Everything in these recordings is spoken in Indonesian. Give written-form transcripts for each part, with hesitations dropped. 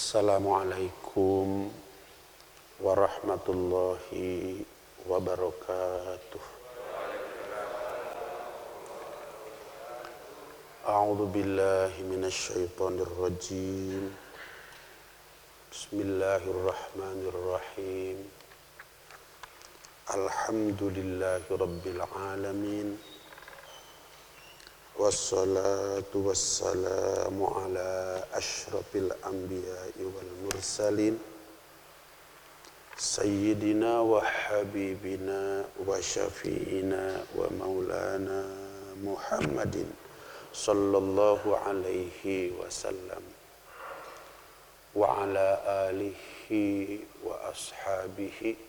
Assalamualaikum warahmatullahi wabarakatuh. A'udzu billahi minasy syaithanir rajim. Bismillahirrahmanirrahim. Alhamdulillahi rabbil alamin. Wassalatu wassalamu ala asyrafil anbiya'i wal mursalin sayyidina wa habibina wa syafi'ina wa maulana Muhammadin sallallahu alaihi wasallam wa ala alihi wa ashabihi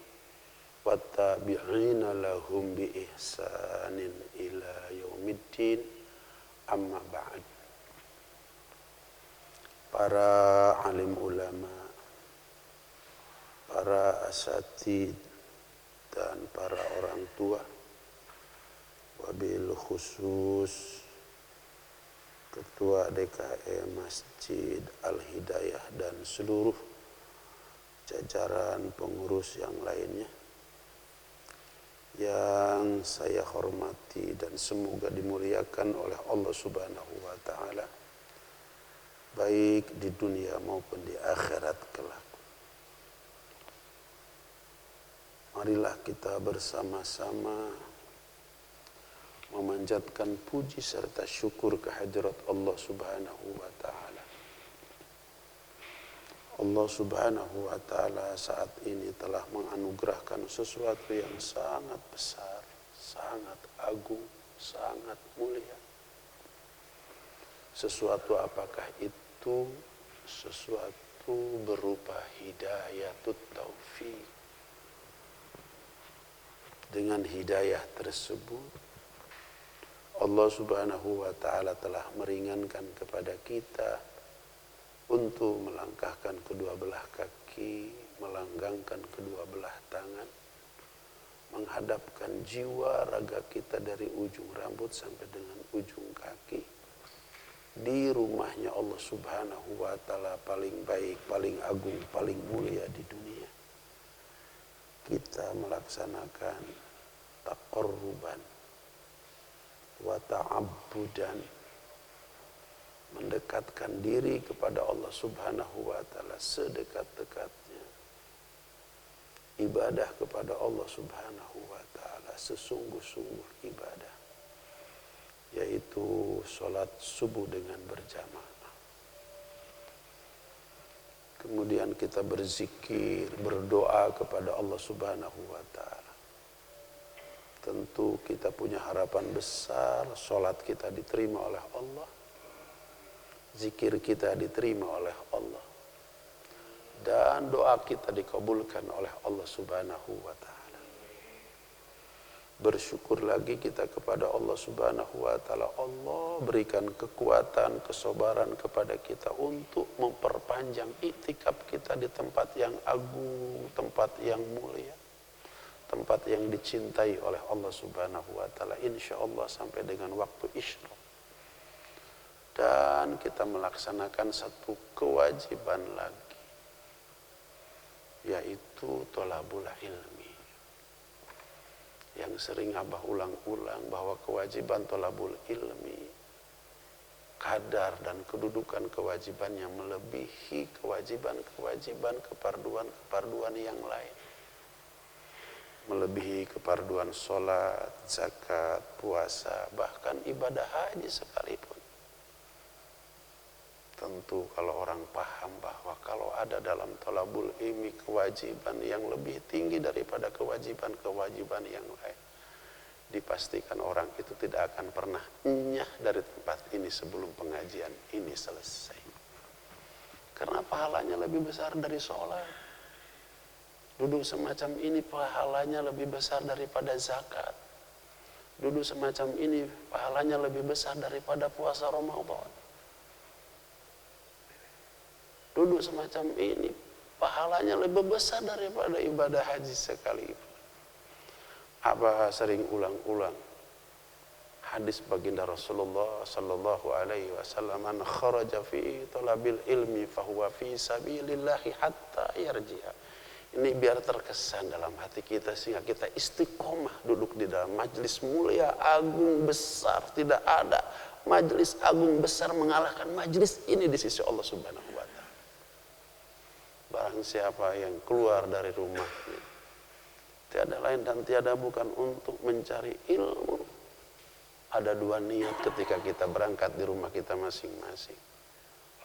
wa tabi'ina lahum bi ihsanin ila yaumiddin. Amma ba'd. Para alim ulama, para asatid dan para orang tua, wabil khusus Ketua DKM Masjid Al-Hidayah dan seluruh jajaran pengurus yang lainnya yang saya hormati dan semoga dimuliakan oleh Allah Subhanahu wa taala baik di dunia maupun di akhirat kelak. Marilah kita bersama-sama memanjatkan puji serta syukur kehadirat Allah Subhanahu wa taala. Allah Subhanahu wa taala saat ini telah menganugerahkan sesuatu yang sangat besar, sangat agung, sangat mulia. Sesuatu apakah itu? Sesuatu berupa hidayatut taufik. Dengan hidayah tersebut Allah Subhanahu wa taala telah meringankan kepada kita untuk melangkahkan kedua belah kaki, melanggangkan kedua belah tangan, menghadapkan jiwa raga kita dari ujung rambut sampai dengan ujung kaki di rumahnya Allah Subhanahu wa taala paling baik, paling agung, paling mulia di dunia. Kita melaksanakan taqarruban wa ta'abbudan, mendekatkan diri kepada Allah Subhanahu wa taala sedekat-dekatnya. Ibadah kepada Allah Subhanahu wa taala sesungguh-sungguh ibadah, yaitu sholat subuh dengan berjamaah. Kemudian kita berzikir, berdoa kepada Allah Subhanahu wa taala. Tentu kita punya harapan besar sholat kita diterima oleh Allah, zikir kita diterima oleh Allah, dan doa kita dikabulkan oleh Allah Subhanahu wa taala. Bersyukur lagi kita kepada Allah Subhanahu wa taala. Allah berikan kekuatan, kesabaran kepada kita untuk memperpanjang iktikaf kita di tempat yang agung, tempat yang mulia, tempat yang dicintai oleh Allah Subhanahu wa taala, insyaallah sampai dengan waktu isyraq. Dan kita melaksanakan satu kewajiban lagi, yaitu thalabul ilmi. Yang sering Abah ulang-ulang bahwa kewajiban thalabul ilmi, kadar dan kedudukan kewajibannya melebihi kewajiban-kewajiban keparduan yang lain. Melebihi keparduan sholat, zakat, puasa, bahkan ibadah haji sekalipun. Tentu kalau orang paham bahwa kalau ada dalam thalabul ilmi kewajiban yang lebih tinggi daripada kewajiban-kewajiban yang lain, dipastikan orang itu tidak akan pernah enyah dari tempat ini sebelum pengajian ini selesai. Karena pahalanya lebih besar dari sholat. Duduk semacam ini pahalanya lebih besar daripada zakat. Duduk semacam ini pahalanya lebih besar daripada puasa Ramadan. Duduk semacam ini pahalanya lebih besar daripada ibadah haji sekalipun. Abah sering ulang-ulang, hadis baginda Rasulullah sallallahu alaihi wasallam, "Man kharaja fi talabil ilmi fahuwa fi sabilillahi hatta yarji'a." Ini biar terkesan dalam hati kita sehingga kita istiqomah duduk di dalam majlis mulia agung besar. Tidak ada majlis agung besar mengalahkan majlis ini di sisi Allah Subhanahu wa taala. Barang siapa yang keluar dari rumahnya tiada lain dan tiada bukan untuk mencari ilmu. Ada dua niat ketika kita berangkat di rumah kita masing-masing.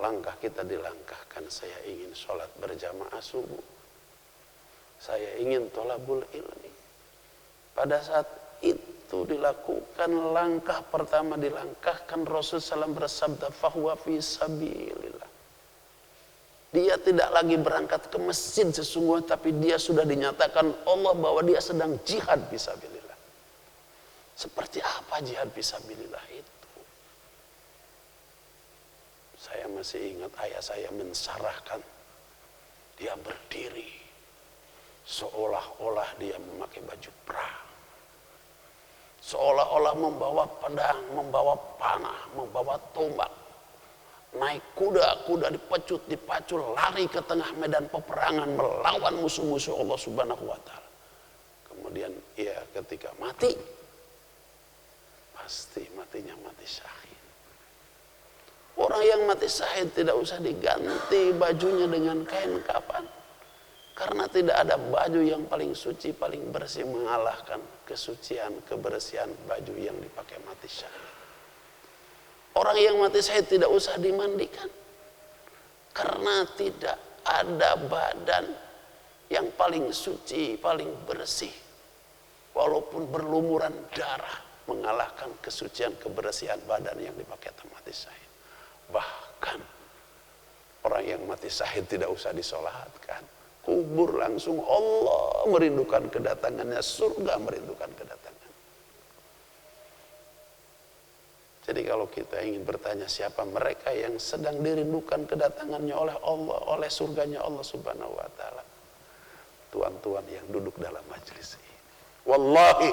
Langkah kita dilangkahkan, saya ingin sholat berjamaah subuh. Saya ingin thalabul ilmi. Pada saat itu dilakukan, langkah pertama dilangkahkan, Rasulullah SAW bersabda, "Fahuwa fi sabilillah." Dia tidak lagi berangkat ke masjid sesungguhnya, tapi dia sudah dinyatakan Allah bahwa dia sedang jihad fisabilillah. Seperti apa jihad fisabilillah itu? Saya masih ingat ayah saya mensarahkan. Dia berdiri seolah-olah dia memakai baju perang, seolah-olah membawa pedang, membawa panah, membawa tombak, naik kuda, kuda dipecut, dipacu, lari ke tengah medan peperangan melawan musuh-musuh Allah Subhanahu wa taala. Kemudian ia ketika mati, pasti matinya mati syahid. Orang yang mati syahid tidak usah diganti bajunya dengan kain kafan. Karena tidak ada baju yang paling suci, paling bersih mengalahkan kesucian, kebersihan baju yang dipakai mati syahid. Orang yang mati syahid tidak usah dimandikan. Karena tidak ada badan yang paling suci, paling bersih. Walaupun berlumuran darah mengalahkan kesucian, kebersihan badan yang dipakai mati syahid. Bahkan orang yang mati syahid tidak usah disolatkan. Kubur langsung Allah merindukan kedatangannya, surga merindukan kedatangan. Jadi kalau kita ingin bertanya siapa mereka yang sedang dirindukan kedatangannya oleh Allah, oleh surganya Allah Subhanahu wa taala, tuan-tuan yang duduk dalam majlis ini. Wallahi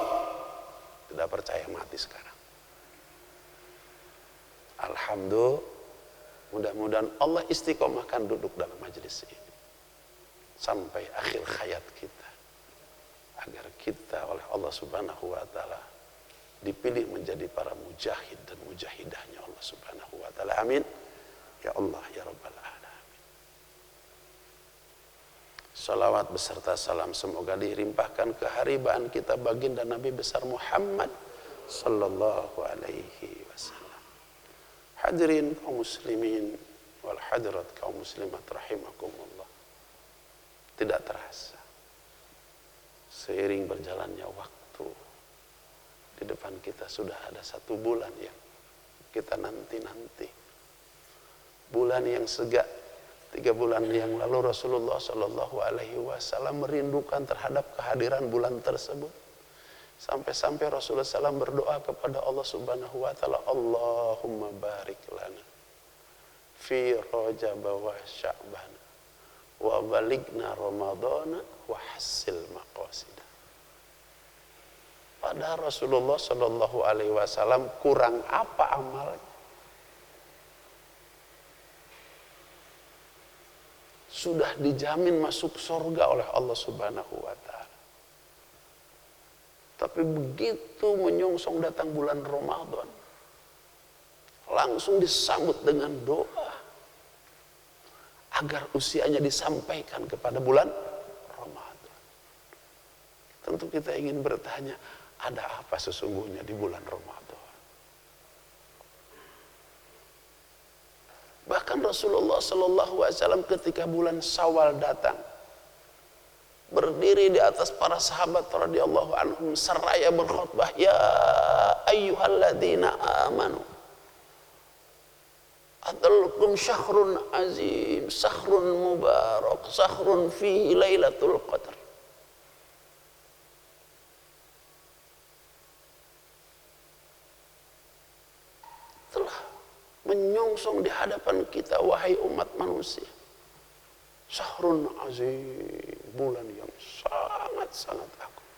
tidak percaya mati sekarang. Alhamdulillah, mudah-mudahan Allah istiqomahkan duduk dalam majlis ini sampai akhir hayat kita, agar kita oleh Allah Subhanahu wa taala dipilih menjadi para mujahid dan mujahidahnya Allah Subhanahu wa taala. Amin ya Allah ya rabbal alamin. Salawat beserta salam semoga dilimpahkan keharibaan kita baginda Nabi besar Muhammad sallallahu alaihi wasallam. Hadirin kaum muslimin wal hadirat kaum muslimat rahimakumullah. Tidak terasa, seiring berjalannya waktu, di depan kita sudah ada 1 bulan yang kita nanti-nanti. Bulan yang sejak 3 bulan yang lalu Rasulullah Shallallahu Alaihi Wasallam merindukan terhadap kehadiran bulan tersebut. Sampai-sampai Rasulullah SAW berdoa kepada Allah Subhanahu Wa Taala, Allahumma barik lana fi Rajab wa Sya'ban wa baligna Ramadana wa hasil maqasida. Padahal Rasulullah Shallallahu Alaihi Wasallam kurang apa amalnya? Sudah dijamin masuk surga oleh Allah Subhanahu Wa Taala. Tapi begitu menyongsong datang bulan Ramadan, langsung disambut dengan doa agar usianya disampaikan kepada bulan Ramadan. Tentu kita ingin bertanya, ada apa sesungguhnya di bulan Ramadan? Bahkan Rasulullah SAW ketika bulan Syawal datang, berdiri di atas para sahabat radhiyallahu anhum seraya berkhutbah, ya ayyuhalladzina amanu adallukum syahrun azim, syahrun mubarak, syahrun fihi lailatul qadar. Telah menyongsong di hadapan kita, wahai umat manusia, syahrun azim, bulan yang sangat-sangat agung.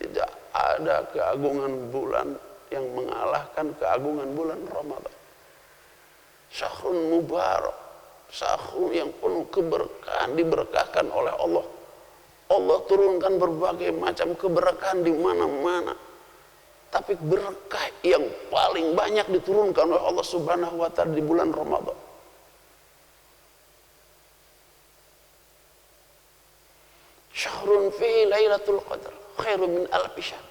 Tidak ada keagungan bulan yang mengalahkan keagungan bulan Ramadan. Syahrun mubarak, syahrun yang penuh keberkahan, diberkahkan oleh Allah. Allah turunkan berbagai macam keberkahan di mana-mana. Tapi berkah yang paling banyak diturunkan oleh Allah Subhanahu wa taala di bulan Ramadan. Syahrun fi lailatul qadar khairum min alfi syahr.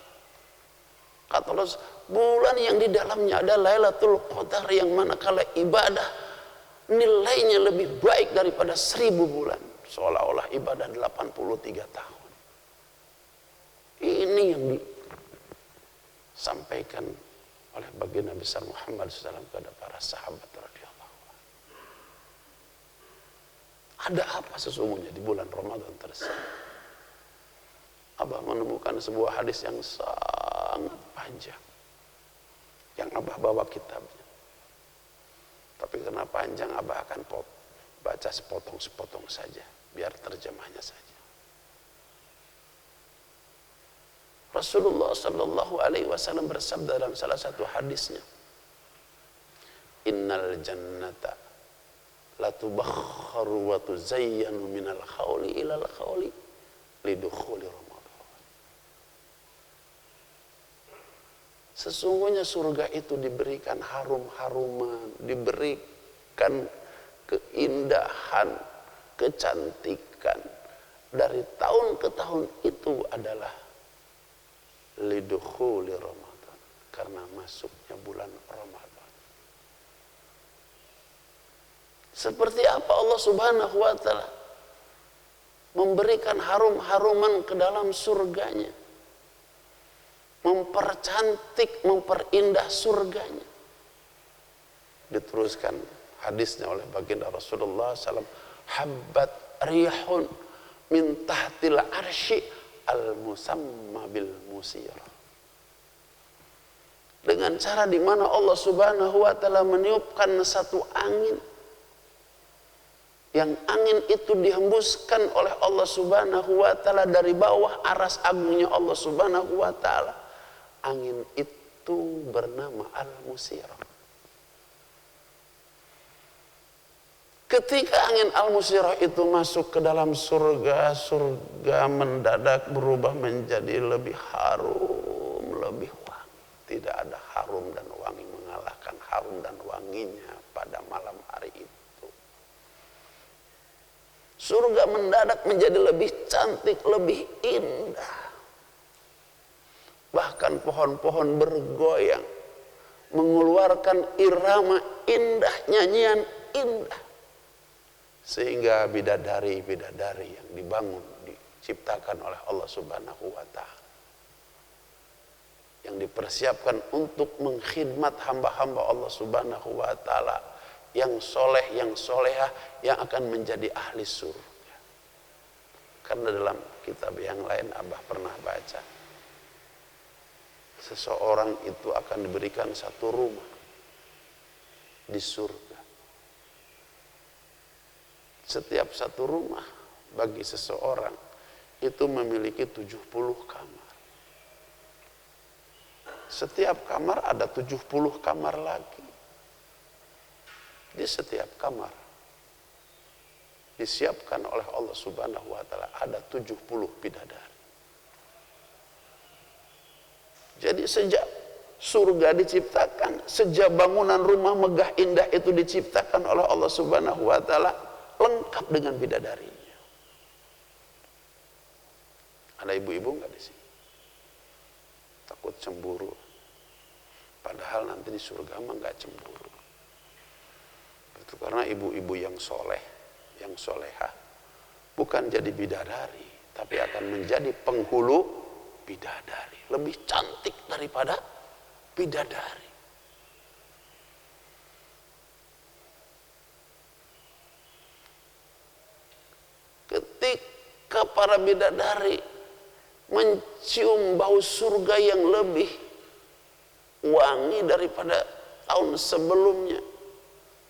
Kata Allah, bulan yang di dalamnya ada Lailatul Qadar yang manakala ibadah nilainya lebih baik daripada 1000 bulan. Seolah-olah ibadah 83 tahun. Ini yang disampaikan oleh baginda besar Muhammad SAW kepada para sahabat radhiyallahu anhu. Ada apa sesungguhnya di bulan Ramadan tersebut? Abah menemukan sebuah hadis yang sangat panjang, yang Abah bawa kitabnya. Tapi karena panjang, Abah akan baca sepotong-sepotong saja, biar terjemahnya saja. Rasulullah Shallallahu Alaihi Wasallam bersabda dalam salah satu hadisnya, Innal jannata latubakharu wa tuzayyanu minal khawli ilal khawli lidukhuli Ramadan. Sesungguhnya surga itu diberikan harum-haruman, diberikan keindahan, kecantikan. Dari tahun ke tahun itu adalah lidukhuli Ramadan, karena masuknya bulan Ramadan. Seperti apa Allah Subhanahu wa taala memberikan harum-haruman ke dalam surganya, mempercantik, memperindah surganya. Diteruskan hadisnya oleh baginda Rasulullah SAW, habbat rihun min tahtil arsy al-musamma bil musirah. Dengan cara di mana Allah Subhanahu wa taala meniupkan satu angin, yang angin itu dihembuskan oleh Allah Subhanahu wa taala dari bawah aras agungnya Allah Subhanahu wa taala. Angin itu bernama Al-Musirah. Ketika angin Al-Musirah itu masuk ke dalam surga, surga mendadak berubah menjadi lebih harum, lebih wangi. Tidak ada harum dan wangi mengalahkan harum dan wanginya pada malam hari itu. Surga mendadak menjadi lebih cantik, lebih indah. Bahkan pohon-pohon bergoyang, mengeluarkan irama indah, nyanyian indah. Sehingga bidadari-bidadari yang dibangun, diciptakan oleh Allah Subhanahu wa ta'ala, yang dipersiapkan untuk mengkhidmat hamba-hamba Allah Subhanahu wa ta'ala, yang soleh, yang solehah, yang akan menjadi ahli surga. Karena dalam kitab yang lain Abah pernah baca, seseorang itu akan diberikan satu rumah di surga. Setiap satu rumah bagi seseorang itu memiliki 70 kamar. Setiap kamar ada 70 kamar lagi. Di setiap kamar disiapkan oleh Allah Subhanahu wa taala ada 70 bidadari. Jadi sejak surga diciptakan, sejak bangunan rumah megah indah itu diciptakan oleh Allah Subhanahu wa taala, lengkap dengan bidadarinya. Ada ibu-ibu enggak di sini? Takut cemburu. Padahal nanti di surga mah enggak cemburu. Itu karena ibu-ibu yang soleh, yang solehah, bukan jadi bidadari, tapi akan menjadi penghulu bidadari. Lebih cantik daripada bidadari. Ketika para bidadari mencium bau surga yang lebih wangi daripada tahun sebelumnya,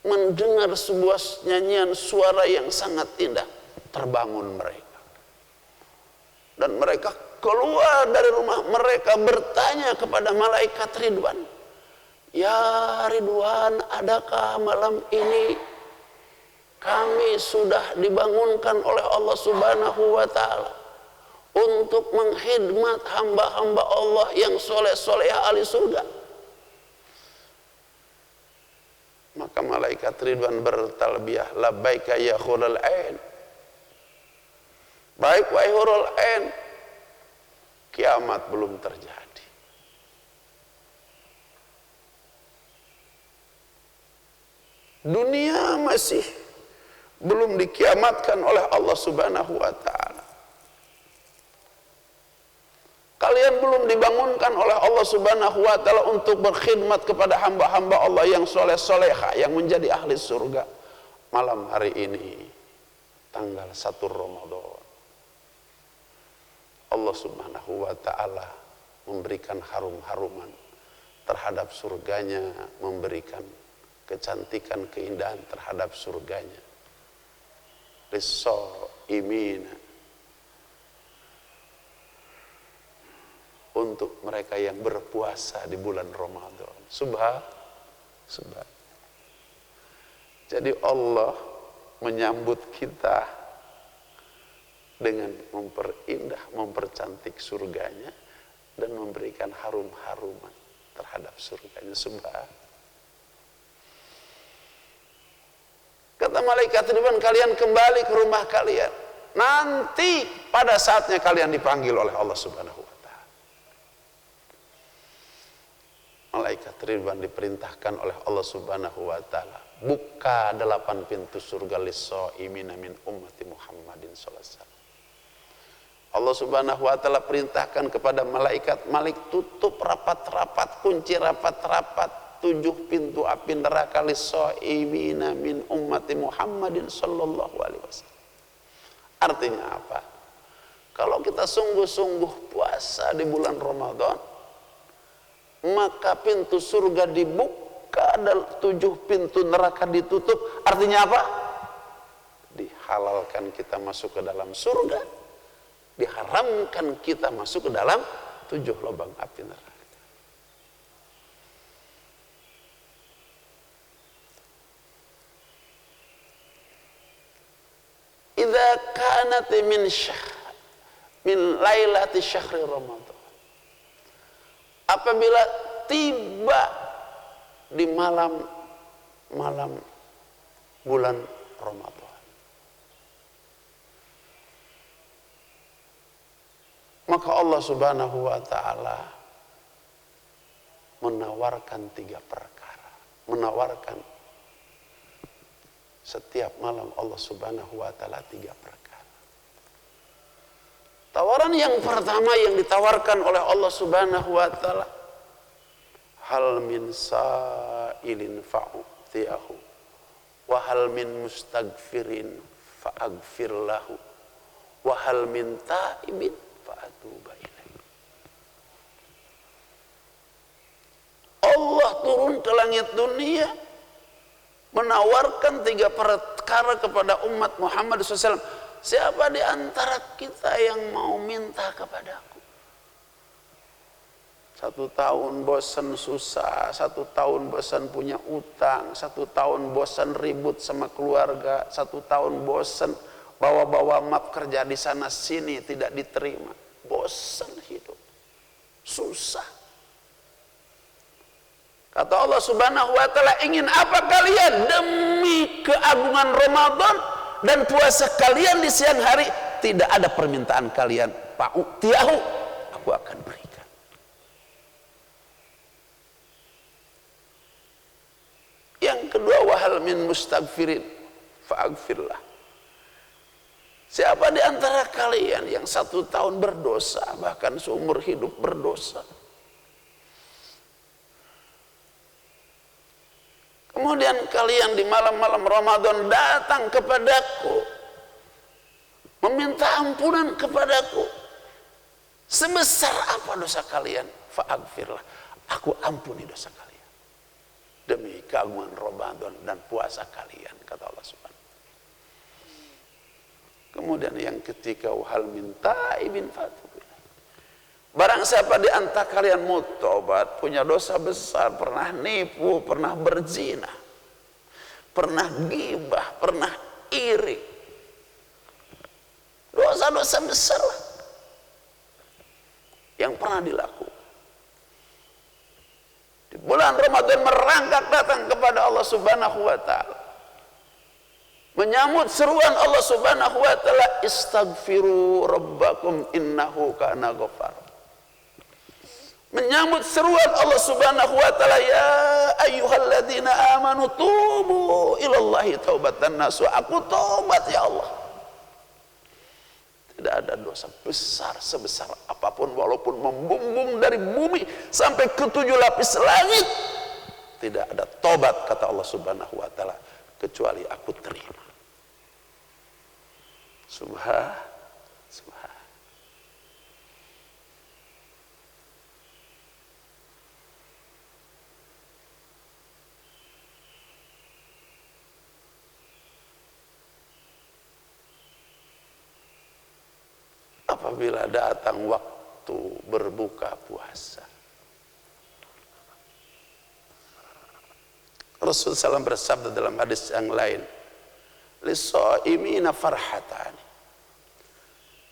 mendengar sebuah nyanyian suara yang sangat indah, terbangun mereka. Dan mereka keluar dari rumah mereka bertanya kepada malaikat Ridwan, "Ya Ridwan, adakah malam ini kami sudah dibangunkan oleh Allah Subhanahu wa Ta'ala untuk mengkhidmat hamba-hamba Allah yang soleh-solehah ahli surga?" Maka malaikat Ridwan bertalbiyah, "Labbaika ya hurul ain." Baik wahai hurul ain, kiamat belum terjadi. Dunia masih belum dikiamatkan oleh Allah Subhanahu wa Ta'ala. Kalian belum dibangunkan oleh Allah Subhanahu wa Ta'ala untuk berkhidmat kepada hamba-hamba Allah yang soleh-soleha, yang menjadi ahli surga. Malam hari ini, tanggal 1 Ramadan, Allah Subhanahu wa Ta'ala memberikan harum-haruman terhadap surganya, memberikan kecantikan, keindahan terhadap surganya. Lis-shaimina, untuk mereka yang berpuasa di bulan Ramadan. Subhan. Jadi Allah menyambut kita dengan memperindah, mempercantik surganya dan memberikan harum-haruman terhadap surganya. Subhan. Kata malaikat Ridwan, kalian kembali ke rumah kalian. Nanti pada saatnya kalian dipanggil oleh Allah Subhanahu wa Ta'ala. Malaikat Ridwan diperintahkan oleh Allah Subhanahu wa Ta'ala, buka 8 pintu surga lis-shaimina min ummati Muhammadin sallallahu alaihi wasallam. Allah Subhanahu wa Ta'ala perintahkan kepada malaikat, tutup rapat-rapat, kunci rapat-rapat 7 pintu api neraka lis-shaimina min ummati Muhammadin sallallahu alaihi wasallam. Artinya apa? Kalau kita sungguh-sungguh puasa di bulan Ramadan, maka pintu surga dibuka dan 7 pintu neraka ditutup. Artinya apa? Dihalalkan kita masuk ke dalam surga, diharamkan kita masuk ke dalam 7 lubang api neraka. Idza kanat min lailati syahri Ramadan, apabila tiba di malam bulan Ramadan, maka Allah Subhanahu wa Ta'ala menawarkan 3 perkara. Menawarkan setiap malam Allah Subhanahu wa Ta'ala 3 perkara. Tawaran yang pertama yang ditawarkan oleh Allah Subhanahu wa Ta'ala, hal min sa'ilin fa'utiyahu wa hal min mustaghfirin fa'aghfir lahu wa hal min ta'ibin fa'atuba ilaihi. Allah turun ke langit dunia menawarkan 3 perkara kepada umat Muhammad SAW. Siapa di antara kita yang mau minta kepadaku? 1 tahun bosan susah, 1 tahun bosan punya utang, 1 tahun bosan ribut sama keluarga, 1 tahun bosan bawa-bawa map kerja di sana sini tidak diterima. Bosan hidup, susah. Kata Allah Subhanahu wa Ta'ala, ingin apa kalian? Demi keagungan Ramadan dan puasa kalian di siang hari, tidak ada permintaan kalian. Fa'utiyahu, aku akan berikan. Yang kedua, wahal min mustaghfirin fa'aghfirlah. Siapa di antara kalian yang 1 tahun berdosa, bahkan seumur hidup berdosa, kemudian kalian di malam-malam Ramadan datang kepadaku, meminta ampunan kepadaku, sebesar apa dosa kalian? Fa'aghfirlah, aku ampuni dosa kalian demi keagungan Ramadan dan puasa kalian, kata Allah Subhanahu. Kemudian yang ketiga, wahal min ta'ibin fa'atubu. Barang siapa di antara kalian mau tobat, punya dosa besar, pernah nipu, pernah berzina, pernah gibah, pernah iri, dosa-dosa besar lah yang pernah dilakukan. Di bulan Ramadan merangkak datang kepada Allah Subhanahu wa taala, menyambut seruan Allah Subhanahu wa taala, istaghfiru rabbakum innahu kana ghafar. Menyambut seruan Allah Subhanahu wa taala, ya ayyuhalladzina amanu tubu ilallahi taubatan nasuha. Aku tobat ya Allah. Tidak ada dosa besar sebesar apapun, walaupun membumbung dari bumi sampai ke 7 lapis langit, tidak ada tobat kata Allah Subhanahu wa taala kecuali aku terima. Subhan. Apabila datang waktu berbuka puasa, Rasulullah SAW bersabda dalam hadis yang lain, lis-shaimina farhatani,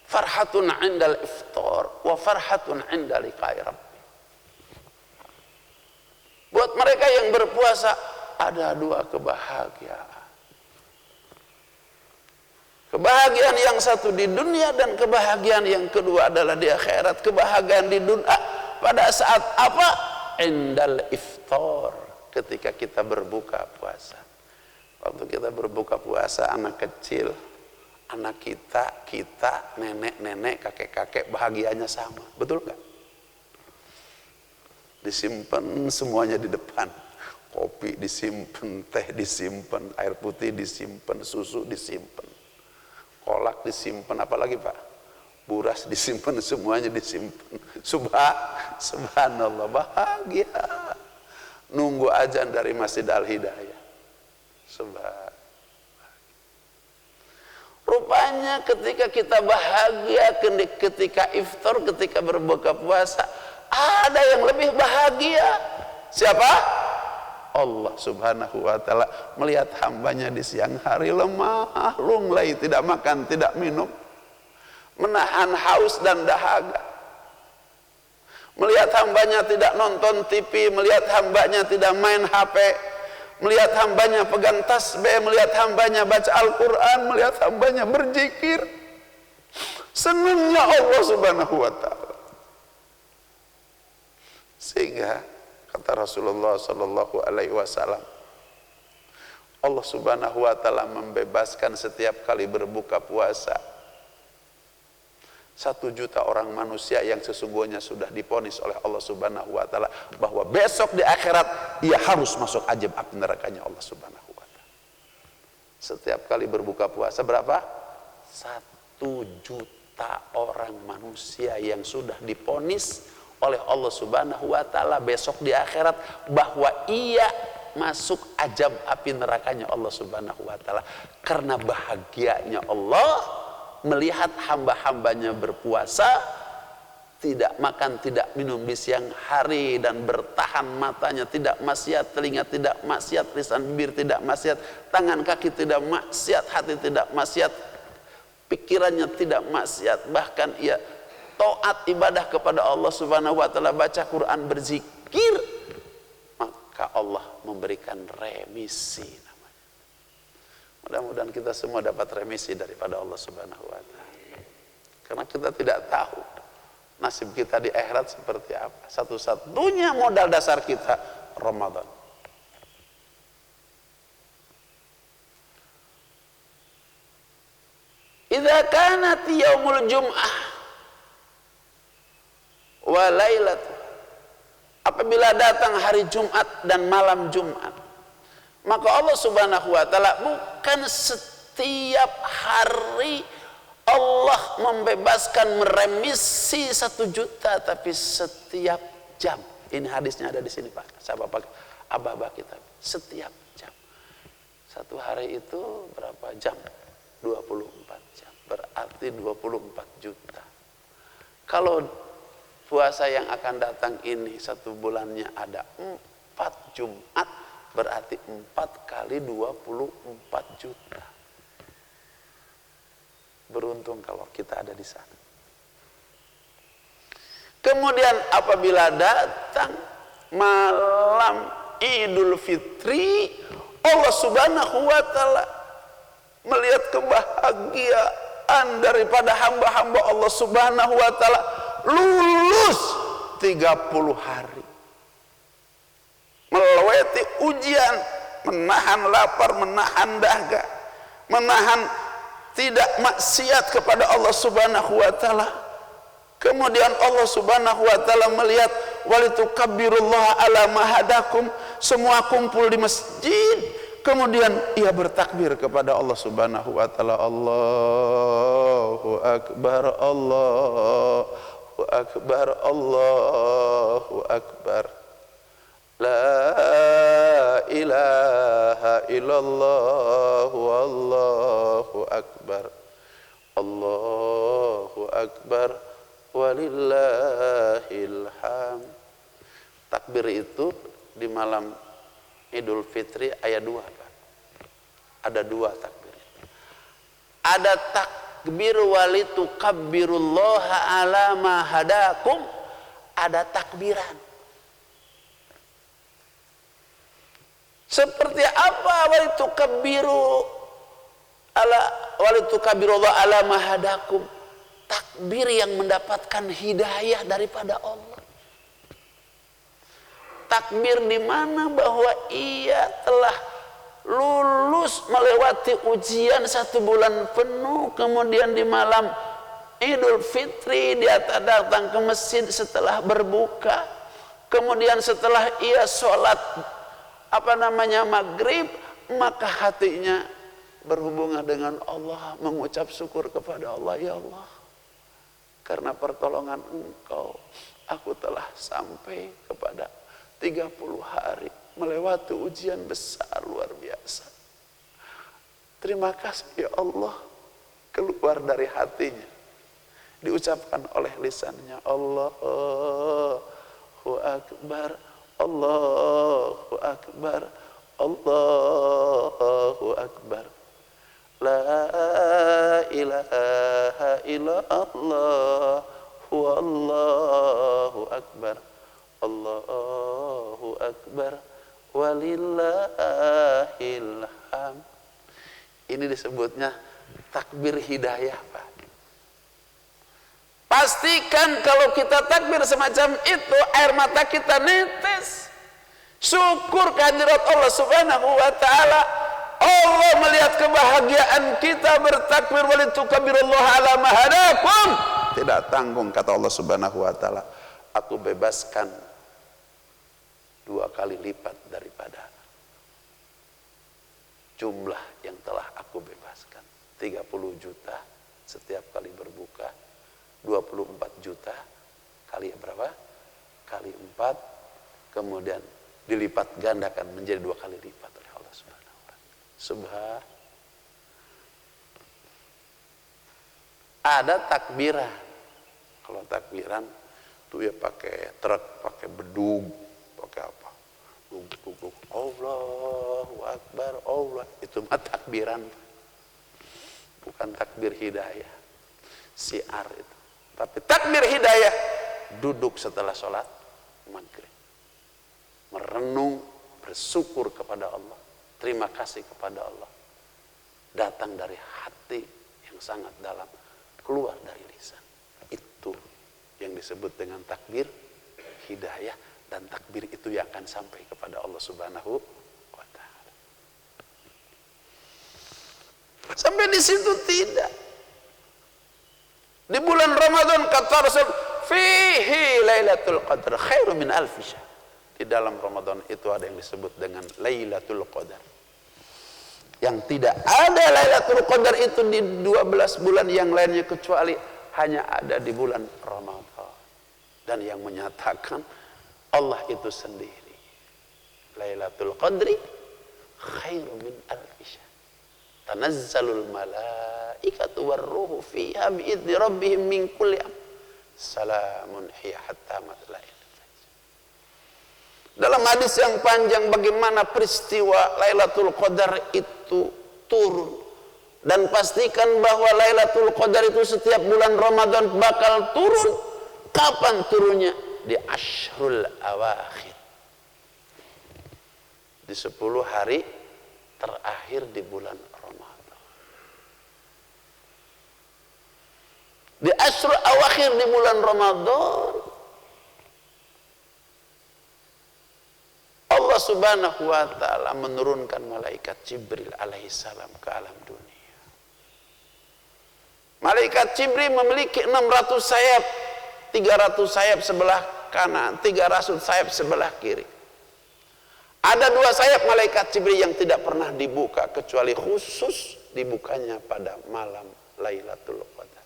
farhatun 'indal iftar wa farhatun 'inda liqa'i rabbi. Buat mereka yang berpuasa ada 2 kebahagiaan. Kebahagiaan yang satu di dunia dan kebahagiaan yang kedua adalah di akhirat. Kebahagiaan di dunia pada saat apa? Indal iftar, ketika kita berbuka puasa. Waktu kita berbuka puasa, anak kecil, anak kita, nenek-nenek, kakek-kakek, bahagianya sama. Betul nggak? Disimpan semuanya di depan. Kopi disimpan, teh disimpan, air putih disimpan, susu disimpan, kolak disimpan, apalagi Pak? Buras disimpan, semuanya disimpan. Subhanallah, bahagia. Nunggu azan dari Masjid Al-Hidayah. Rupanya ketika kita bahagia, ketika iftar, ketika berbuka puasa, ada yang lebih bahagia. Siapa? Allah Subhanahu wa taala melihat hambanya di siang hari lemah, lunglai, tidak makan, tidak minum, menahan haus dan dahaga. Melihat hambanya tidak nonton TV, melihat hambanya tidak main HP, melihat hambanya pegang tasbih, melihat hambanya baca Al-Quran, melihat hambanya berzikir. Senangnya Allah Subhanahu wa taala. Sehingga kata Rasulullah sallallahu alaihi wasallam, Allah Subhanahu wa taala membebaskan setiap kali berbuka puasa 1 juta orang manusia yang sesungguhnya sudah diponis oleh Allah Subhanahu wa taala bahwa besok di akhirat ia harus masuk azab api nerakanya Allah Subhanahu wa taala. Setiap kali berbuka puasa berapa? 1 juta orang manusia yang sudah diponis oleh Allah Subhanahu wa taala besok di akhirat bahwa ia masuk azab api nerakanya Allah Subhanahu wa taala. Karena bahagianya Allah melihat hamba-hambanya berpuasa, tidak makan, tidak minum di siang hari, dan bertahan matanya tidak maksiat, telinga tidak maksiat, lisan bibir tidak maksiat, tangan kaki tidak maksiat, hati tidak maksiat, pikirannya tidak maksiat, bahkan ia taat ibadah kepada Allah Subhanahu wa taala, baca Quran, berzikir, maka Allah memberikan remisi namanya. Mudah-mudahan kita semua dapat remisi daripada Allah Subhanahu wa taala. Karena kita tidak tahu nasib kita di akhirat seperti apa. Satu-satunya modal dasar kita Ramadan. Idza kanat yaumul jum'ah wa lailatu, apabila datang hari Jumat dan malam Jumat, maka Allah Subhanahu wa taala bukan setiap hari Allah membebaskan, meremisi 1 juta, tapi setiap jam. Ini hadisnya ada di sini Pak, sahabat abah kita. Setiap jam. 1 hari itu berapa jam? 24 jam. Berarti 24 juta. Kalau puasa yang akan datang ini 1 bulannya ada 4 Jumat, berarti 4 kali 24 juta. Beruntung kalau kita ada di sana. Kemudian apabila datang malam Idul Fitri, Allah Subhanahu wa taala melihat kebahagiaan daripada hamba-hamba Allah Subhanahu wa taala lulus 30 hari. Melewati ujian, menahan lapar, menahan dahaga, menahan tidak maksiat kepada Allah Subhanahu wa taala. Kemudian Allah Subhanahu wa taala melihat walitukabbirullaha ala ma hadakum, semua kumpul di masjid. Kemudian ia bertakbir kepada Allah Subhanahu wa taala, Allahu akbar, Allahu akbar, Allahu akbar. La ilaha illallah, wallahu akbar, Allahu akbar, walillahil hamd. Takbir itu di malam Idul Fitri ayat 2, Pak. Ada 2 takbir. Ada takbir walitukabbirullaha ala ma hadakum, ada takbiran. Seperti apa walitukabbirullaha ala ma hadakum? Takbir yang mendapatkan hidayah daripada Allah. Takbir di mana bahwa ia telah lulus melewati ujian 1 bulan penuh, kemudian di malam Idul Fitri dia datang ke masjid setelah berbuka, kemudian setelah ia sholat maghrib, maka hatinya berhubungan dengan Allah, mengucap syukur kepada Allah, ya Allah, karena pertolongan Engkau aku telah sampai kepada 30 hari melewati ujian besar luar biasa. Terima kasih ya Allah. Keluar dari hatinya, diucapkan oleh lisannya, Allahu akbar, Allahu akbar, Allahu akbar, la ilaha illallah, wallahu akbar, Allahu akbar, walillahil hamd. Ini disebutnya takbir hidayah, Pak. Pastikan kalau kita takbir semacam itu, air mata kita netes. Syukur kehadirat Allah Subhanahu wa taala. Allah melihat kebahagiaan kita bertakbir walitukabbirullaha ala ma hadakum. Tidak tanggung, kata Allah Subhanahu wa taala, aku bebaskan 2 kali lipat daripada jumlah yang telah aku bebaskan. 30 juta setiap kali berbuka, 24 juta kali berapa? Kali 4, kemudian dilipat gandakan menjadi 2 kali lipat oleh Allah Subhanahu wa taala. Subhan. Ada takbiran. Kalau takbiran tuh ya pakai truk, pakai bedug, pakai apa? Allahu akbar, Allah. Itu mah takbiran, bukan takbir hidayah, siar itu. Tapi takbir hidayah duduk setelah sholat maghrib, merenung, bersyukur kepada Allah, terima kasih kepada Allah, datang dari hati yang sangat dalam, keluar dari lisan. Itu yang disebut dengan takbir hidayah, dan takbir itu yang akan sampai kepada Allah Subhanahu wa taala. Sampai di situ tidak. Di bulan Ramadan kata Rasul, fihi lailatul qadar khairu min alfi syahr. Di dalam Ramadan itu ada yang disebut dengan Lailatul Qadar. Yang tidak ada Lailatul Qadar itu di 12 bulan yang lainnya, kecuali hanya ada di bulan Ramadan. Dan yang menyatakan Allah itu sendiri, Lailatul Qadri khairu min alfi syahr. Tanazzalul malaikatu warruhu fiha biidzni rabbihim min kulli amr. salamun hiya hatta matla'il fajr. Dalam hadis yang panjang bagaimana peristiwa Lailatul Qadar itu turun, dan pastikan bahwa Lailatul Qadar itu setiap bulan Ramadan bakal turun. Kapan turunnya? Di Ashrul Awakhir, di 10 hari terakhir di bulan Ramadan. Di Ashrul Awakhir di bulan Ramadan, Allah Subhanahu wa ta'ala menurunkan malaikat Jibril alaihissalam ke alam dunia. Malaikat Jibril memiliki 600 sayap, 300 sayap sebelah kanan, 300 sayap sebelah kiri. Ada 2 sayap malaikat Jibril yang tidak pernah dibuka, kecuali khusus dibukanya pada malam Lailatul Qadar.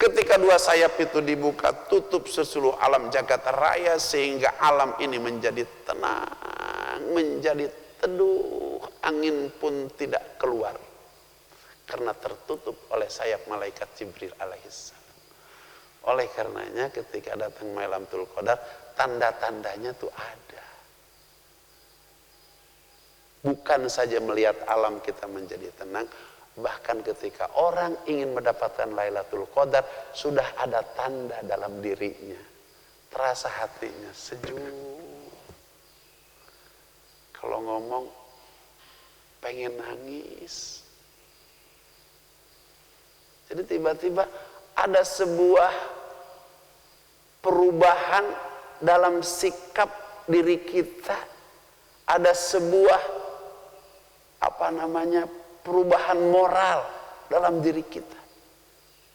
Ketika 2 sayap itu dibuka, tutup seluruh alam jagat raya, sehingga alam ini menjadi tenang, menjadi teduh, angin pun tidak keluar, karena tertutup oleh sayap malaikat Jibril alaihissalam. Oleh karenanya ketika datang Lailatul Qadar, tanda-tandanya tuh ada. Bukan saja melihat alam kita menjadi tenang, bahkan ketika orang ingin mendapatkan Lailatul Qadar, sudah ada tanda dalam dirinya. Terasa hatinya sejuk. Kalau ngomong pengen nangis. Jadi tiba-tiba ada sebuah perubahan dalam sikap diri kita, ada sebuah perubahan moral dalam diri kita.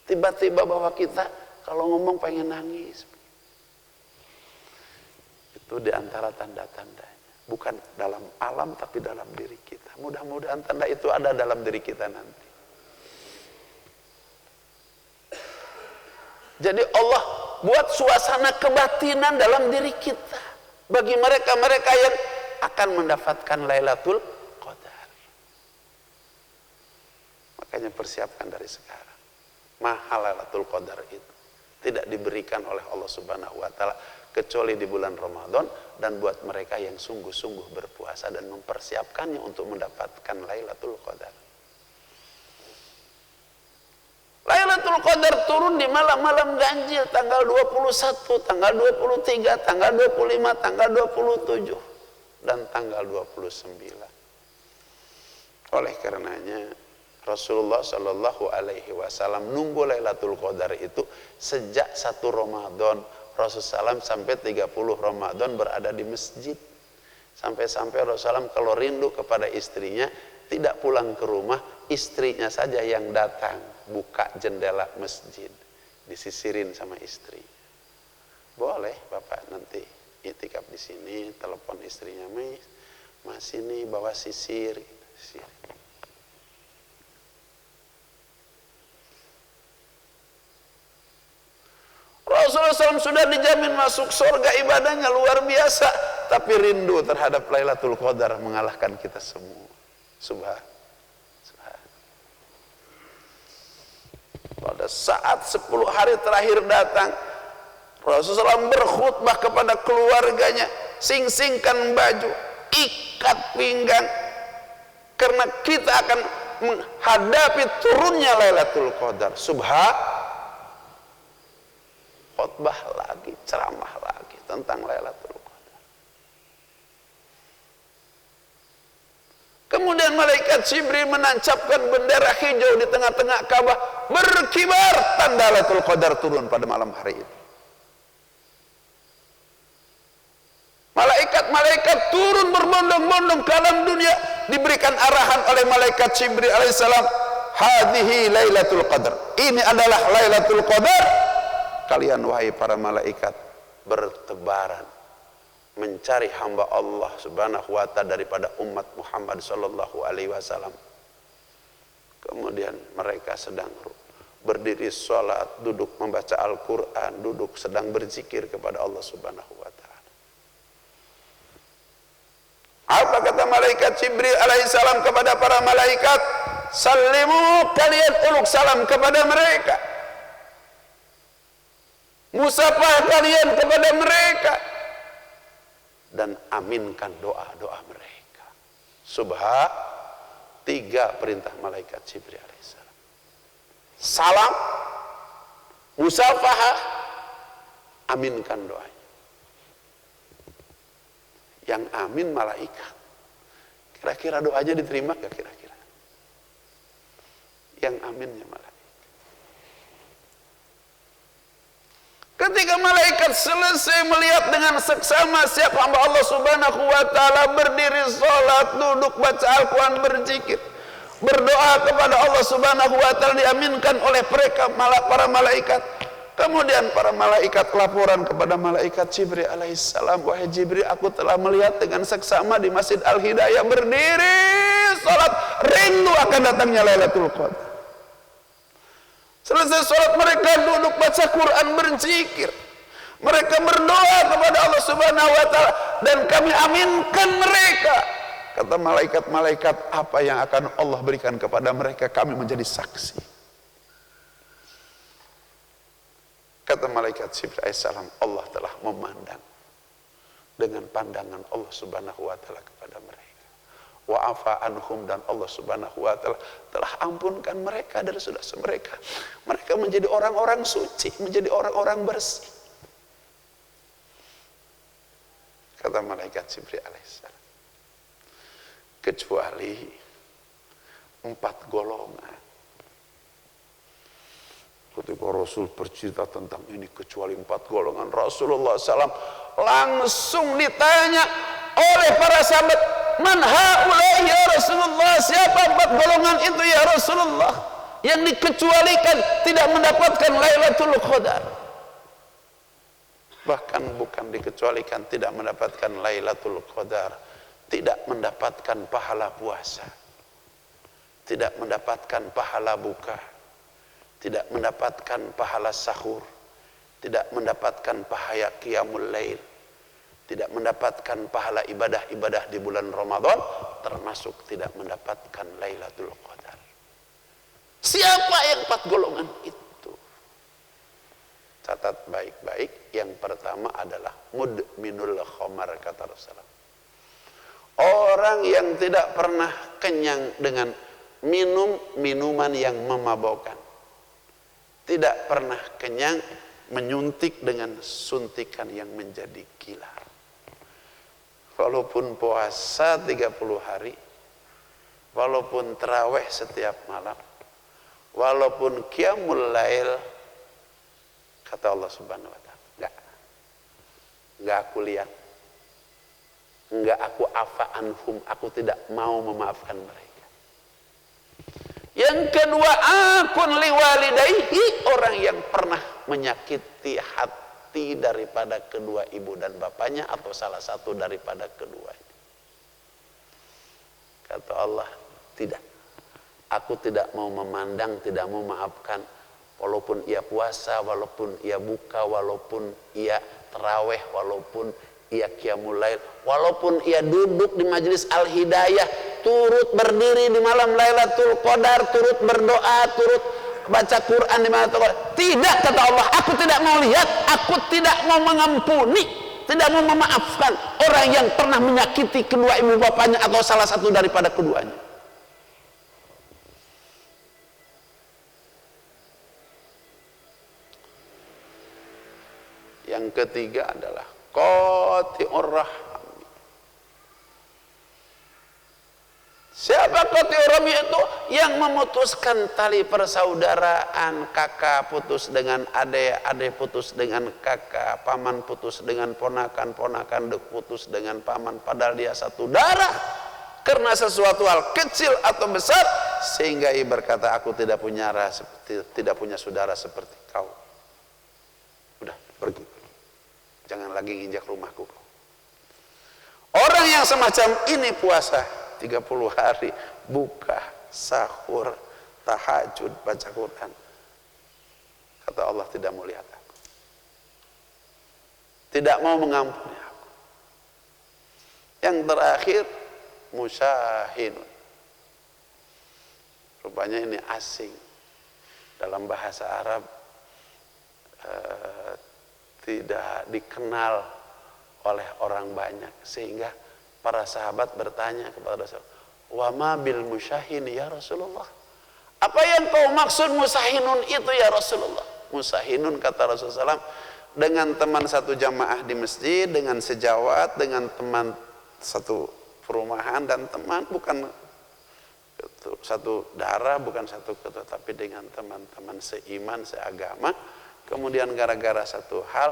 Tiba-tiba bahwa kita kalau ngomong pengen nangis. Itu diantara tanda-tandanya, bukan dalam alam tapi dalam diri kita. Mudah-mudahan tanda itu ada dalam diri kita nanti. Jadi Allah buat suasana kebatinan dalam diri kita bagi mereka-mereka yang akan mendapatkan Lailatul Qadar. Makanya persiapkan dari sekarang. Mahal Lailatul Qadar itu tidak diberikan oleh Allah Subhanahu wa ta'ala kecuali di bulan Ramadan, dan buat mereka yang sungguh-sungguh berpuasa dan mempersiapkannya untuk mendapatkan Lailatul Qadar. Lailatul Qadar turun di malam-malam ganjil, tanggal 21, tanggal 23, tanggal 25, tanggal 27, dan tanggal 29. Oleh karenanya Rasulullah Shallallahu Alaihi Wasallam nunggu Lailatul Qadar itu sejak 1 Ramadan. Rasulullah SAW sampai 30 Ramadan berada di masjid. Sampai-sampai Rasulullah SAW kalau rindu kepada istrinya, tidak pulang ke rumah, istrinya saja yang datang, buka jendela masjid, disisirin sama istri. Boleh Bapak nanti itikaf di sini, telepon istrinya, Mas ini bawa sisir, sisir. Rasulullah SAW sudah dijamin masuk surga, ibadahnya luar biasa, tapi rindu terhadap Lailatul Qadar mengalahkan kita semua. Subhan. Pada saat 10 hari terakhir datang, Rasulullah SAW berkhutbah kepada keluarganya, sing-singkan baju, ikat pinggang, karena kita akan menghadapi turunnya Lailatul Qadar. Subhan. Khutbah lagi, ceramah lagi tentang Lailatul Qadar. Kemudian malaikat Jibril menancapkan bendera hijau di tengah-tengah Ka'bah, berkibar tanda Lailatul Qadar turun pada malam hari itu. Malaikat-malaikat turun berbondong-bondong ke alam dunia, diberikan arahan oleh malaikat Jibril alaihissalam, hadhihi Lailatul Qadar, ini adalah Lailatul Qadar. Kalian wahai para malaikat bertebaran mencari hamba Allah Subhanahu wa ta'ala daripada umat Muhammad sallallahu alaihi wasallam. Kemudian mereka sedang berdiri salat, duduk membaca Al-Qur'an, duduk sedang berzikir kepada Allah Subhanahu wa ta'ala. Apa kata malaikat Jibril alaihissalam kepada para malaikat? Sallimu, kalian uluk salam kepada mereka. musafah kalian kepada mereka, dan aminkan doa-doa mereka. Tiga perintah malaikat Jibril alaihissalam. Salam, musafahah, aminkan doanya. Yang amin malaikat. Kira-kira doanya diterima gak kira-kira? Yang aminnya malaikat. Ketika malaikat selesai melihat dengan seksama siapa hamba Allah Subhanahu wa taala berdiri salat, duduk baca Al-Qur'an, berzikir, berdoa kepada Allah Subhanahu wa taala, diaminkan oleh mereka para malaikat. Kemudian para malaikat laporan kepada malaikat Jibril alaihissalam, wahai Jibril, aku telah melihat dengan seksama di Masjid Al-Hidayah berdiri salat, rindu akan datangnya Lailatul Qadar. Selesai sholat mereka duduk baca Quran, berzikir, mereka berdoa kepada Allah Subhanahu wa taala, dan kami aminkan mereka. Kata malaikat-malaikat, apa yang akan Allah berikan kepada mereka, kami menjadi saksi. Kata malaikat Jibril alaihissalam, Allah telah memandang dengan pandangan Allah Subhanahu wa taala kepada mereka. Wa afa anhum, dan Allah Subhanahu wa taala telah ampunkan mereka dari dosa mereka. Mereka menjadi orang-orang suci, menjadi orang-orang bersih. Kata malaikat Jibril alaihissalam, kecuali 4 golongan. Ketika Rasul bercerita tentang ini, kecuali 4 golongan, Rasulullah SAW langsung ditanya oleh para sahabat, man haulai ya Rasulullah, siapa 4 golongan itu ya Rasulullah yang dikecualikan tidak mendapatkan Lailatul Qadar? Bahkan bukan dikecualikan tidak mendapatkan Lailatul Qadar, tidak mendapatkan pahala puasa, tidak mendapatkan pahala buka, tidak mendapatkan pahala sahur, tidak mendapatkan pahala qiyamul lail, tidak mendapatkan pahala ibadah-ibadah di bulan Ramadan, termasuk tidak mendapatkan Lailatul Qadar. Siapa yang 4 golongan itu? Catat baik-baik. Yang pertama adalah mudminul khamar, kata Rasulullah. Orang yang tidak pernah kenyang dengan minum minuman yang memabukkan, tidak pernah kenyang menyuntik dengan suntikan yang menjadi gila. Walaupun puasa 30 hari, walaupun tarawih setiap malam, walaupun qiyamul lail, kata Allah Subhanahu wa taala, enggak aku lihat, enggak aku afa anhum, aku tidak mau memaafkan mereka. Yang kedua, akun liwalidayhi, orang yang pernah menyakiti hati daripada kedua ibu dan bapaknya atau salah satu daripada keduanya. Kata Allah, tidak. Aku tidak mau memandang, tidak mau memaafkan, walaupun ia puasa, walaupun ia buka, walaupun ia tarawih, walaupun ia qiyamul lail, walaupun ia duduk di majelis Al-Hidayah, turut berdiri di malam Lailatul Qadar, turut berdoa, turut baca Quran di malam Lailatul Qadar. Tidak, kata Allah, aku tidak mau lihat, aku tidak mau mengampuni, tidak mau memaafkan orang yang pernah menyakiti kedua ibu bapaknya atau salah satu daripada keduanya. Yang ketiga adalah qati'ur rahim. Siapa qati'ur rahim? Itu yang memutuskan tali persaudaraan, kakak putus dengan adik, adik putus dengan kakak, paman putus dengan ponakan, ponakan putus dengan paman, padahal dia satu darah. Karena sesuatu hal kecil atau besar, sehingga ia berkata, aku tidak punya saudara seperti kau. Udah, pergi. Jangan lagi nginjak rumahku. Orang yang semacam ini puasa 30 hari, buka, sahur, tahajud, baca Quran. Kata Allah, tidak mau lihat aku, tidak mau mengampuni aku. Yang terakhir, musyahinun. Rupanya ini asing. Dalam bahasa Arab tidak dikenal oleh orang banyak, sehingga para sahabat bertanya kepada Rasulullah, wa ma bil musyahin ya Rasulullah, apa yang kau maksud musahinun itu ya Rasulullah? Musahinun kata Rasulullah SAW, dengan teman satu jamaah di masjid, dengan sejawat, dengan teman satu perumahan, dan teman bukan satu darah, bukan satu ketua, tapi dengan teman-teman seiman, seagama. Kemudian gara-gara satu hal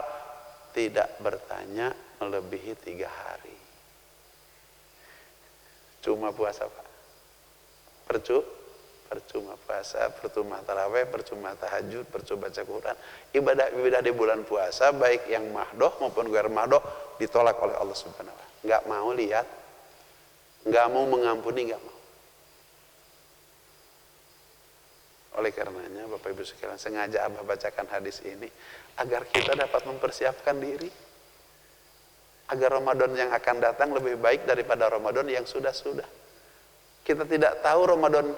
tidak bertanya melebihi 3 hari. Cuma puasa Pak, percuma puasa, percuma taraweh, percuma tahajud, percuma baca Quran. Ibadah-ibadah di bulan puasa, baik yang mahdoh maupun ghair mahdoh, ditolak oleh Allah Subhanahu wa Ta'ala. Nggak mau lihat, nggak mau mengampuni, nggak mau. Oleh karenanya Bapak Ibu sekalian, sengaja Abah bacakan hadis ini agar kita dapat mempersiapkan diri, agar Ramadan yang akan datang lebih baik daripada Ramadan yang sudah-sudah. Kita tidak tahu Ramadan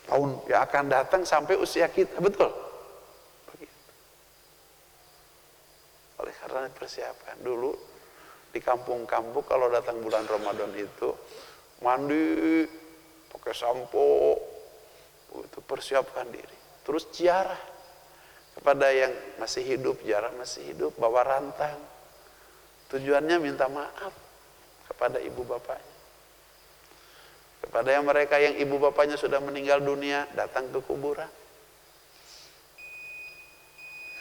tahun yang akan datang sampai usia kita, betul? Begitu. Oleh karena persiapkan dulu di kampung-kampung, kalau datang bulan Ramadan itu mandi pakai sampo, itu persiapkan diri. Terus ziarah kepada yang masih hidup, ziarah masih hidup, bawa rantang. Tujuannya minta maaf kepada ibu bapaknya. Kepada yang mereka yang ibu bapaknya sudah meninggal dunia, datang ke kuburan.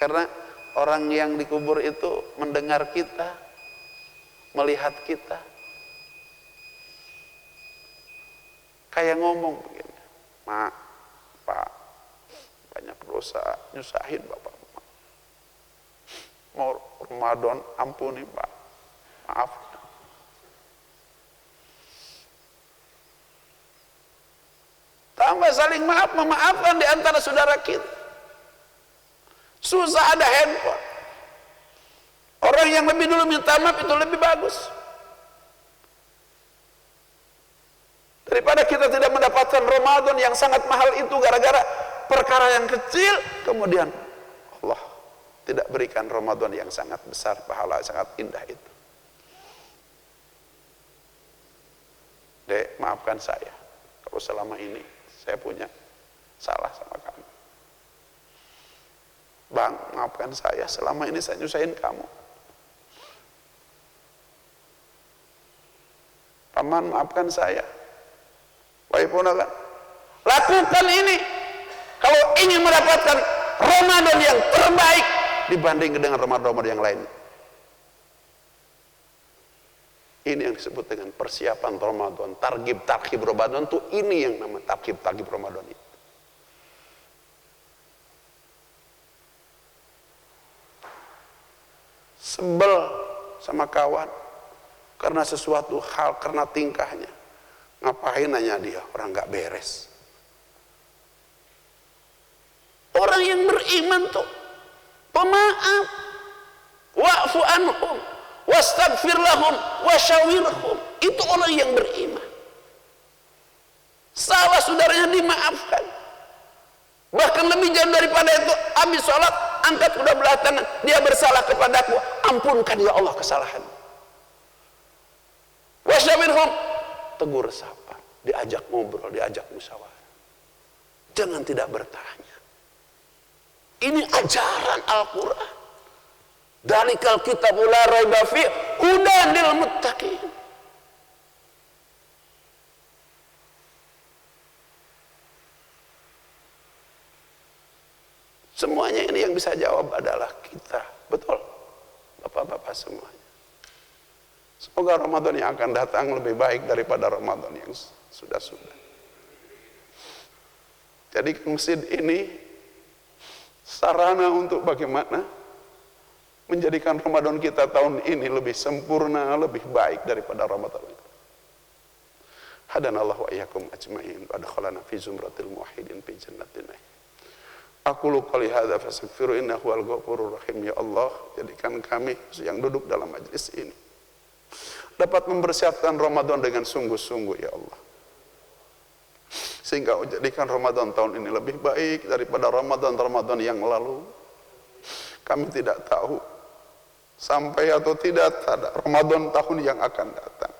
Karena orang yang dikubur itu mendengar kita, melihat kita. Kayak ngomong begini, "Mak, Pak, banyak dosa, nyusahin Bapak. Mau Ramadan, ampuni Pak, maaf." Tambah saling maaf, memaafkan di antara saudara kita. Susah ada handphone. Orang yang lebih dulu minta maaf itu lebih bagus. Daripada kita tidak mendapatkan Ramadan yang sangat mahal itu gara-gara perkara yang kecil, kemudian Allah tidak berikan Ramadan yang sangat besar, pahala sangat indah itu. Dek, maafkan saya kalau selama ini saya punya salah sama kamu. Bang, maafkan saya selama ini saya nyusahin kamu. Paman, maafkan saya. Wahai ponakan, lakukan ini kalau ingin mendapatkan Ramadan yang terbaik dibanding dengan Ramadan yang lain. Ini yang disebut dengan persiapan Ramadan, targhib Ramadan itu, ini yang nama targhib Ramadan itu. Sebel sama kawan karena sesuatu hal, karena tingkahnya. Ngapain nanya dia, orang nggak beres. Orang yang beriman tuh pemaaf, wa'fu anhum wastaghfir lahum wasyawirhum. Itu orang yang beriman. Salah saudaranya dimaafkan. Bahkan lebih jauh daripada itu, habis sholat angkat kedua belah tangan, dia bersalah kepadaku, ampunkan ya Allah kesalahan. Wasyawirhum, tegur sapa, diajak ngobrol, diajak musyawarah. Jangan tidak bertanya. Ini ajaran Al-Quran. Dalikal kitabul la raiba fi hudan lil muttaqin. Semuanya ini yang bisa jawab adalah kita. Betul? Bapak-bapak semuanya. Semoga Ramadan yang akan datang lebih baik daripada Ramadan yang sudah-sudah. Jadi masjid ini sarana untuk bagaimana menjadikan Ramadan kita tahun ini lebih sempurna, lebih baik daripada Ramadan itu. Hadanallahu wa iyyakum ajma'in wa adkhalana fi zumratil muwahhidin fi jannatin na'im. Aqulu qouli hadza fastaghfiru innahu huwal ghafurur rahim. Ya Allah, jadikan kami yang duduk dalam majlis ini dapat mempersiapkan Ramadan dengan sungguh-sungguh ya Allah, sehingga jadikan Ramadan tahun ini lebih baik daripada Ramadan yang lalu. Kami tidak tahu sampai atau tidak ada Ramadan tahun yang akan datang.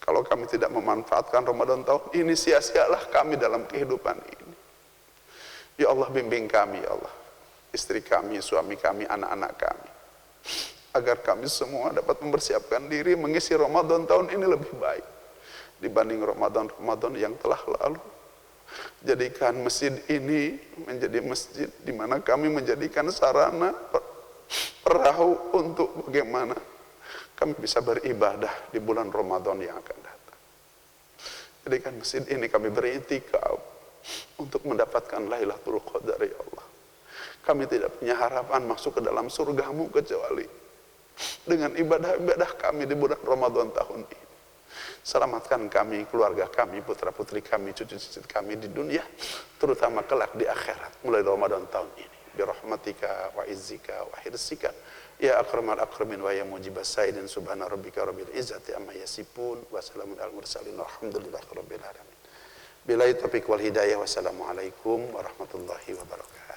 Kalau kami tidak memanfaatkan Ramadan tahun ini, sia-sialah kami dalam kehidupan ini. Ya Allah, bimbing kami, ya Allah, istri kami, suami kami, anak-anak kami, agar kami semua dapat mempersiapkan diri mengisi Ramadan tahun ini lebih baik dibanding Ramadan yang telah lalu. Jadikan masjid ini menjadi masjid di mana kami menjadikan sarana perahu untuk bagaimana kami bisa beribadah di bulan Ramadan yang akan datang. Jadikan masjid ini kami beritikaf untuk mendapatkan Lailatul Qadar, ya Allah. Kami tidak punya harapan masuk ke dalam surgamu kecuali dengan ibadah-ibadah kami di bulan Ramadan tahun ini. Selamatkan kami, keluarga kami, putra-putri kami, cucu-cucu kami di dunia, terutama kelak di akhirat mulai Ramadan tahun ini. Birahmatika wa izzika wa hirsika ya akramal akramin wa ya mujibas saidin subhana rabbika rabbil izzati amma yasifun wa salamun al mursalin walhamdulillahi rabbil alamin. Billahi taufiq wal hidayah. Wassalamualaikum warahmatullahi wabarakatuh.